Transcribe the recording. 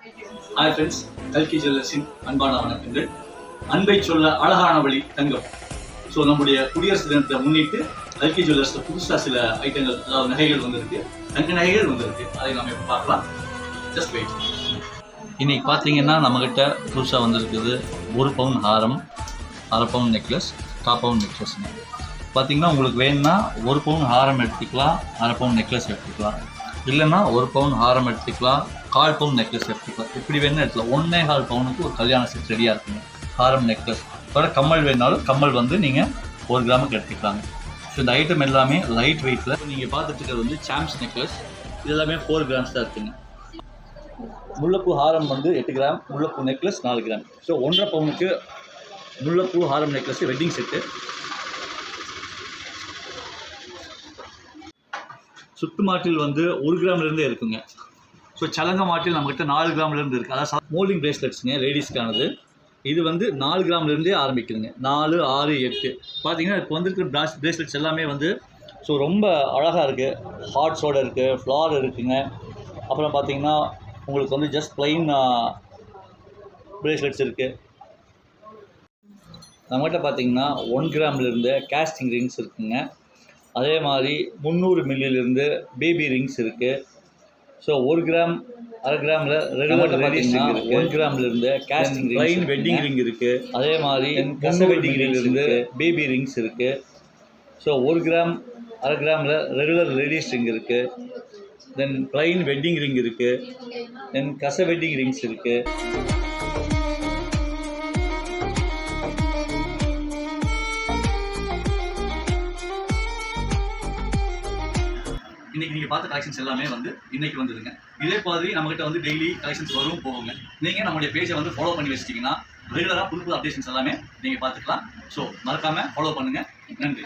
Hi friends, கல்கி ஜுவல்லர்ஸின் அன்பான வணக்கங்கள். அன்பை சொல்ல அழகான வழி தங்கம். ஸோ நம்முடைய குடியரசு தினத்தை முன்னிட்டு கல்கி ஜுவல்லர்ஸில் புதுசாக சில ஐட்டங்கள், அதாவது நகைகள் வந்திருக்கு, தங்க நகைகள் வந்திருக்கு. அதை நம்ம இப்போ பார்க்கலாம். Just wait. இன்றைக்கி பார்த்தீங்கன்னா நம்மக்கிட்ட புதுசாக வந்திருக்குது 1 பவுன் ஹாரம், 1/2 பவுன் நெக்லஸ், 1/4 பவுன் நெக்லஸ்ங்க. பார்த்தீங்கன்னா உங்களுக்கு வேணும்னா 1 பவுன் ஹாரம் எடுத்துக்கலாம், 1/2 பவுன் நெக்லஸ் எடுத்துக்கலாம். இல்லைன்னா 1 பவுன் ஹாரம் எடுத்துக்கலாம், 1/4 பவுன் நெக்லஸ் எடுத்துக்கலாம். இப்படி வேணும் எடுத்துக்கலாம். 1.25 பவுனுக்கு ஒரு கல்யாண செட் ரெடியாக இருக்குங்க. ஹாரம், நெக்லஸ், அதோட கம்மல் வேணாலும் கம்மல் வந்து நீங்கள் 1 கிராமுக்கு எடுத்துக்கலாங்க. ஸோ இந்த ஐட்டம் எல்லாமே லைட் வெயிட்டில். நீங்கள் பார்த்துட்டு இருக்கிறது வந்து சாம்ஸ் நெக்லஸ். இது எல்லாமே 4 கிராம்ஸ் தான் இருக்குங்க. முல்லைப்பூ ஹாரம் வந்து 8 கிராம், முல்லைப்பூ நெக்லஸ் 4 கிராம். ஸோ 1.5 பவுனுக்கு முல்லைப்பூ ஹாரம் நெக்லஸ் வெட்டிங் செட்டு. சுத்து மாட்டில் வந்து 1 கிராம்லேருந்தே இருக்குங்க. ஸோ சலங்க மாட்டில் நம்மகிட்ட 4 கிராம்லேருந்து இருக்குது. அதாவது மோல்டிங் பிரேஸ்லெட்ஸுங்க, லேடிஸ்க்கானது. இது வந்து 4 கிராம்லேருந்தே ஆரம்பிக்குதுங்க. 4, 6, 8 பார்த்தீங்கன்னா இப்போ வந்துருக்கிற பிரேஸ்லெட்ஸ் எல்லாமே வந்து ஸோ ரொம்ப அழகாக இருக்குது. ஹார்ட்ஸோடு இருக்குது, ஃப்ளார் இருக்குங்க. அப்புறம் பார்த்தீங்கன்னா உங்களுக்கு வந்து ஜஸ்ட் ப்ளைன் பிரேஸ்லெட்ஸ் இருக்குது. நம்மகிட்ட பார்த்தீங்கன்னா 1 கிராம்லேருந்து கேஸ்டிங் ரிங்ஸ் இருக்குங்க. அதே மாதிரி 300 மில்லிலிருந்து பேபி ரிங்ஸ் இருக்குது. ஸோ 1 கிராம், 1/2 கிராமில் ரெகுலர் பார்த்தீங்கன்னா 1 கிராம்லேருந்து கேஸ்டிங் ப்ளைன் வெட்டிங் ரிங் இருக்குது. அதே மாதிரி கச வெட்டிங் ரிங்லேருந்து பேபி ரிங்ஸ் இருக்குது. ஸோ 1 கிராம், 1/2 கிராமில் ரெகுலர் லேடிஸ் ரிங் இருக்குது. தென் ப்ளைன் வெட்டிங் ரிங் இருக்குது. தென் கச வெட்டிங் ரிங்ஸ் இருக்குது. இன்றைக்கி நீங்கள் பார்த்த கலெக்ஷன்ஸ் எல்லாமே வந்து இன்றைக்கி வந்துடுங்க. இதே மாதிரி நம்மகிட்ட வந்து டெய்லி கலெக்ஷன்ஸ் வரும் போகுங்க. நீங்கள் நம்மளுடைய பேஜை வந்து ஃபாலோ பண்ணி வச்சிட்டிங்கன்னா ரெகுலராக புது அப்டேஷன்ஸ் எல்லாமே நீங்கள் பார்த்துக்கலாம். ஸோ மறக்காமல் ஃபாலோ பண்ணுங்கள். நன்றி.